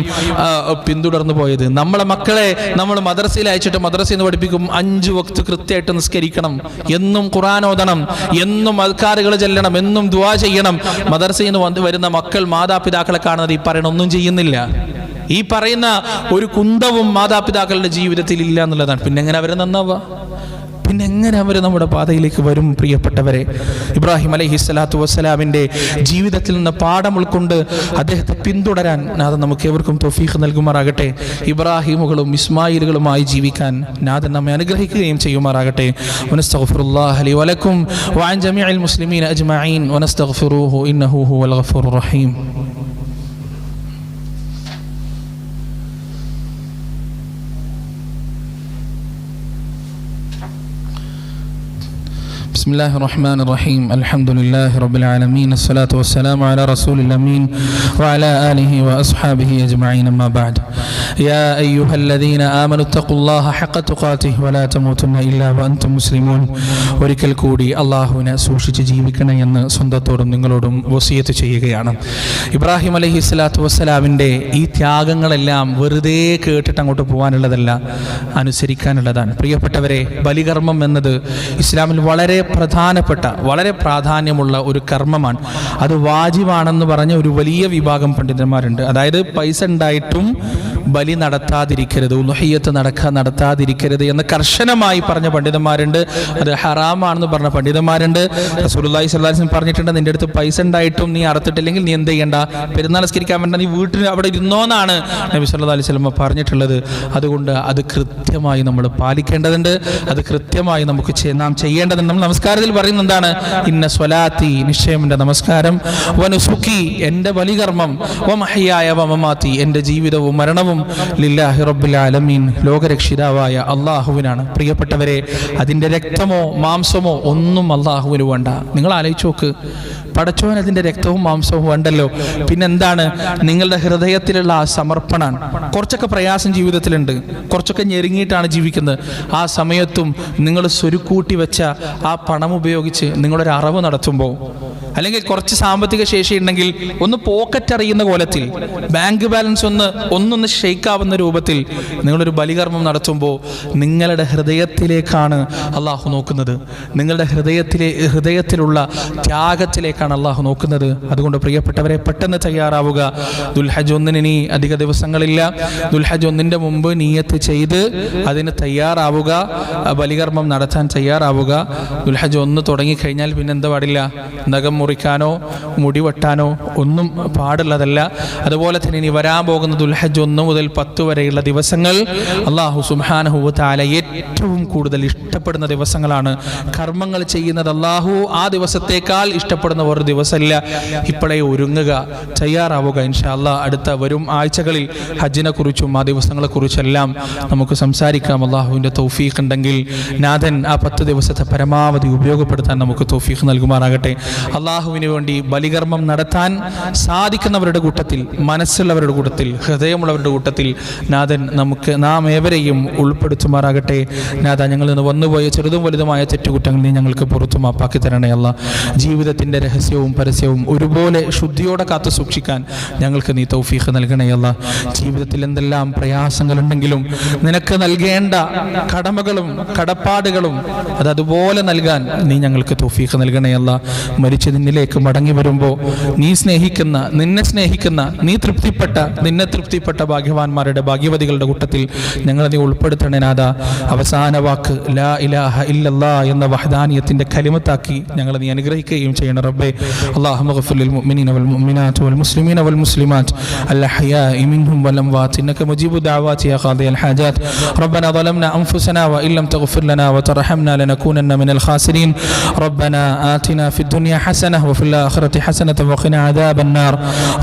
പിന്തുടർന്നു പോയത്. നമ്മളെ മക്കളെ നമ്മൾ മദ്രസയിൽ അയച്ചിട്ട് മദ്രസയിൽ നിന്ന് പഠിപ്പിക്കും, 5 വക്ത് കൃത്യമായിട്ട് നിസ്കരിക്കണം, എന്നും ഖുർആൻ ഓതണം, എന്നും അദ്കാറുകൾ ചെല്ലണം, എന്നും ദുആ ചെയ്യണം. മദ്രസയിൽ നിന്ന് വരുന്ന മക്കൾ മാതാപിതാക്കളെ കാണുന്നത് ഈ പറയണ ഒന്നും ചെയ്യുന്നില്ല. ഈ പറയുന്ന ഒരു കുന്തവും മാതാപിതാക്കളുടെ ജീവിതത്തിൽ ഇല്ല എന്നുള്ളതാണ്. പിന്നെ എങ്ങനെ അവരെ നന്നാവുക? പിന്നെ എങ്ങനെ അവർ നമ്മുടെ പാതയിലേക്ക് വരും? പ്രിയപ്പെട്ടവരെ, ഇബ്രാഹിം അലൈഹിസ്സലാത്തു വസ്സലാമിൻ്റെ ജീവിതത്തിൽ നിന്ന് പാഠം ഉൾക്കൊണ്ട് അദ്ദേഹത്തെ പിന്തുടരാൻ നാഥൻ നമുക്ക് ഏവർക്കും തൗഫീഖ് നൽകുമാറാകട്ടെ. ഇബ്രാഹിമുകളും ഇസ്മായിലുകളുമായി ജീവിക്കാൻ നാഥൻ നമ്മെ അനുഗ്രഹിക്കുകയും ചെയ്യുമാറാകട്ടെ. വനസ്തഗ്ഫിറുല്ലാഹ ലി വലക്കും വഅൻ ജമീഇൽ മുസ്ലിമീന അജ്മഈൻ വനസ്തഗ്ഫിറൂഹു ഇന്നഹു ഹുവൽ ഗഫൂറുർ റഹീം. بسم الله الرحمن الرحيم. الحمد لله رب العالمين، الصلاة والسلام على رسول الأمين وعلى آله وأصحابه أجمعين، أما بعد. يا أيها الذين آمنوا اتقوا الله حق تقاته ولا تموتن إلا وأنتم مسلمون. ഒരിക്കൽ കൂടി അള്ളാഹുവിനെ സൂക്ഷിച്ച് ജീവിക്കണം എന്ന് സ്വന്തത്തോടും നിങ്ങളോടും വസിയത്ത് ചെയ്യുകയാണ്. ഇബ്രാഹിം അലൈഹിസ്സലാത്തു വസ്സലാമിൻ്റെ ഈ ത്യാഗങ്ങളെല്ലാം വെറുതെ കേട്ടിട്ട് അങ്ങോട്ട് പോകാനുള്ളതല്ല, അനുസരിക്കാനുള്ളതാണ്. പ്രിയപ്പെട്ടവരെ, ബലികർമ്മം എന്നത് ഇസ്ലാമിൽ വളരെ പ്രധാനപ്പെട്ട, വളരെ പ്രാധാന്യമുള്ള ഒരു കർമ്മമാണ്. അത് വാജിബാണെന്ന് പറഞ്ഞ ഒരു വലിയ വിഭാഗം പണ്ഡിതന്മാരുണ്ട്. അതായത് പൈസ ഉണ്ടായിട്ടും ബലി നടത്താതിരിക്കരുത്, ഉളുഹിയ്യത്ത് നടത്താതിരിക്കരുത് എന്ന് കർശനമായി പറഞ്ഞ പണ്ഡിതന്മാരുണ്ട്. അത് ഹറാമാണെന്ന് പറഞ്ഞ പണ്ഡിതന്മാരുണ്ട്. റസൂലുള്ളാഹി സ്വല്ലല്ലാഹു അലൈഹി വസല്ലം പറഞ്ഞിട്ടുണ്ട്, നിന്റെ അടുത്ത് പൈസ ഉണ്ടായിട്ടും നീ അറുത്തിട്ടില്ലെങ്കിൽ നീ എന്ത് ചെയ്യണ്ട, പെരുന്നാൾ നിസ്കരിക്കാൻ വേണ്ട, നീ വീട്ടിൽ അവിടെ ഇരുന്നോന്നാണ് നബി സല്ലല്ലാഹു അലൈഹി വസല്ലം പറഞ്ഞിട്ടുള്ളത്. അതുകൊണ്ട് അത് കൃത്യമായി നമ്മൾ പാലിക്കേണ്ടതുണ്ട്, അത് കൃത്യമായി നമുക്ക് നാം ചെയ്യേണ്ടതുണ്ട്. നമ്മൾ നമസ്കാരത്തിൽ പറയുന്ന എന്താണ്? ഇന്ന സ്വലാത്തി, നിശ്ചയം എൻ്റെ നമസ്കാരം, വനുസുക്കി, എൻ്റെ ബലികർമ്മം, വമഹ്യായ വമമാത്തി, എൻ്റെ ജീവിതവും മരണവും ലില്ലാഹി റബ്ബിൽ ആലമീൻ, ലോകരക്ഷിതാവായ അള്ളാഹുവിനാണ്. പ്രിയപ്പെട്ടവരെ, അതിൻ്റെ രക്തമോ മാംസമോ ഒന്നും അള്ളാഹുവിന് വേണ്ട. നിങ്ങൾ ആലോചിച്ച് നോക്ക്, പടച്ചോൻ അതിൻ്റെ രക്തവും മാംസവും വേണ്ടല്ലോ, പിന്നെന്താണ്? നിങ്ങളുടെ ഹൃദയത്തിലുള്ള ആ സമർപ്പണമാണ്. കുറച്ചൊക്കെ പ്രയാസം ജീവിതത്തിലുണ്ട്, കുറച്ചൊക്കെ ഞെരുങ്ങിയിട്ടാണ് ജീവിക്കുന്നത്. ആ സമയത്തും നിങ്ങൾ സ്വരുക്കൂട്ടി വെച്ച ആ പണം ഉപയോഗിച്ച് നിങ്ങളൊരു അറവ് നടത്തുമ്പോൾ, അല്ലെങ്കിൽ കുറച്ച് സാമ്പത്തിക ശേഷി ഉണ്ടെങ്കിൽ ഒന്ന് പോക്കറ്റ് അറിയുന്ന കോലത്തിൽ ബാങ്ക് ബാലൻസ് ഒന്നൊന്ന് ഷെയ്ക്കാവുന്ന രൂപത്തിൽ നിങ്ങളൊരു ബലികർമ്മം നടത്തുമ്പോൾ നിങ്ങളുടെ ഹൃദയത്തിലേക്കാണ് അള്ളാഹു നോക്കുന്നത്. നിങ്ങളുടെ ഹൃദയത്തിലുള്ള ത്യാഗത്തിലേക്കാണ് അള്ളാഹു നോക്കുന്നത്. അതുകൊണ്ട് പ്രിയപ്പെട്ടവരെ, പെട്ടെന്ന് തയ്യാറാവുക. ദുൽഹജ്ജ് 1 ഇനി അധിക ദിവസങ്ങളില്ല. ദുൽഹജ്ജ് 1 മുമ്പ് നിയ്യത്ത് ചെയ്ത് അതിന് തയ്യാറാവുക, ബലികർമ്മം നടത്താൻ തയ്യാറാവുക. ദുൽഹജ്ജ് 1 തുടങ്ങിക്കഴിഞ്ഞാൽ പിന്നെ എന്താ പാടില്ല? നഖം മുറിക്കാനോ മുടി വെട്ടാനോ ഒന്നും പാടുള്ളതല്ല. അതുപോലെ തന്നെ ഇനി വരാൻ പോകുന്ന ദുൽഹജ്ജ് 1 മുതൽ 10 വരെയുള്ള ദിവസങ്ങൾ അല്ലാഹു സുബ്ഹാനഹു വ തആല ഏറ്റവും കൂടുതൽ ഇഷ്ടപ്പെടുന്ന ദിവസങ്ങളാണ്. കർമ്മങ്ങൾ ചെയ്യുന്നത് അല്ലാഹു ആ ദിവസത്തേക്കാൾ ഇഷ്ടപ്പെടുന്ന ഒരു ദിവസമില്ല. ഇപ്പോഴേ ഒരുങ്ങുക, തയ്യാറാവുക. ഇൻഷാ അല്ലാഹ് അടുത്ത വരും ആഴ്ചകളിൽ ഹജ്ജിനെ കുറിച്ചും ആ ദിവസങ്ങളെ കുറിച്ചെല്ലാം നമുക്ക് സംസാരിക്കാം. അല്ലാഹുവിൻ്റെ തൗഫീഖ് ഉണ്ടെങ്കിൽ നാഥൻ ആ 10 ദിവസത്തെ പരമാവധി ഉപയോഗപ്പെടുത്താൻ നമുക്ക് തൗഫീഖ് നൽകുമാറാകട്ടെ. അല്ലാഹുവിന് വേണ്ടി ബലികർമ്മം നടത്താൻ സാധിക്കുന്നവരുടെ കൂട്ടത്തിൽ, മനസ്സുള്ളവരുടെ കൂട്ടത്തിൽ, ഹൃദയമുള്ളവരുടെ കൂട്ടത്തിൽ നാഥൻ നാം ഏവരെയും ഉൾപ്പെടുത്തുമാറാകട്ടെ. നാഥ, ഞങ്ങളിൽ നിന്ന് വന്നുപോയ ചെറുതും വലുതുമായ തെറ്റുകുറ്റങ്ങൾ നീ ഞങ്ങൾക്ക് പുറത്തു മാപ്പാക്കി തരണേ അല്ലാ. ജീവിതത്തിൻ്റെ രഹസ്യവും പരസ്യവും ഒരുപോലെ ശുദ്ധിയോടെ കാത്തു സൂക്ഷിക്കാൻ ഞങ്ങൾക്ക് നീ തൗഫീഖ് നൽകണേ അല്ലാ. ജീവിതത്തിൽ എന്തെല്ലാം പ്രയാസങ്ങളുണ്ടെങ്കിലും നിനക്ക് നൽകേണ്ട കടമകളും കടപ്പാടുകളും അതുപോലെ നൽകാൻ നീ ഞങ്ങൾക്ക് തൗഫീഖ് നൽകണേ അല്ലാ. മരിച്ച് നിന്നിലേക്ക് മടങ്ങി വരുമ്പോൾ നിന്നെ സ്നേഹിക്കുന്ന നിന്നെ തൃപ്തിപ്പെട്ട ഭാഗ്യവാന്മാരുടെ ഭാഗ്യവതികളുടെ കൂട്ടത്തിൽ ഞങ്ങളെ നീ ഉൾപ്പെടുത്തണേ നാഥ. അവസാന വാക്ക് ലാ ഇലാഹ ഇല്ലല്ലാ എന്ന വഹദാനിയത്തിന്റെ കലിമത്താക്കി ഞങ്ങളെ നീ അനുഗ്രഹിക്കുകയും ചെയ്യണം റബ്ബേ. അല്ലാഹുമ്മ ഗ്ഫിർ ലിൽ മുഅ്മിനീന വൽ മുഅ്മിനാത്ത് വൽ മുസ്ലിമീന വൽ മുസ്ലിമാത്ത് അൽ അഹ്യാഇ മിൻഹും വൽ അംവാത്ത് ഇന്നക മുജീബു ദഅവാതി യാ ഖാദിയൽ ഹാജാത്ത്. റബ്ബനാ ളലംനാ അൻഫുസനാ വ ഇല്ലം തഗ്ഫിർ ലനാ വ തർഹംനാ ലനകൂനന്ന മിനൽ ഖാസിരീൻ. റബ്ബനാ ആതിനാ ഫിദ് ദുനിയ ഹസനഹ വഫിൽ ആഖിറതി ഹസനത വഖിനാ അദാബൻ നാർ.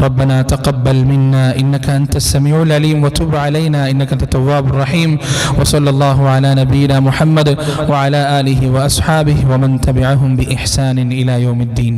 റബ്ബനാ തഖബ്ബൽ മിന്നാ ഇന്നക അൻതസ് സമീഉൽ അലീം വതുബ് അലൈനാ ഇന്നക അൻത തവ്വാബുർ റഹീം. വസല്ലല്ലാഹു അലാ നബിയിനാ മുഹമ്മദ് വഅലാ ആലിഹി വഅസ്ഹാബിഹി വമൻ തബിഅഹും ബിഇഹ്സാനിൻ ഇലാ യൗമിദ്ദീൻ.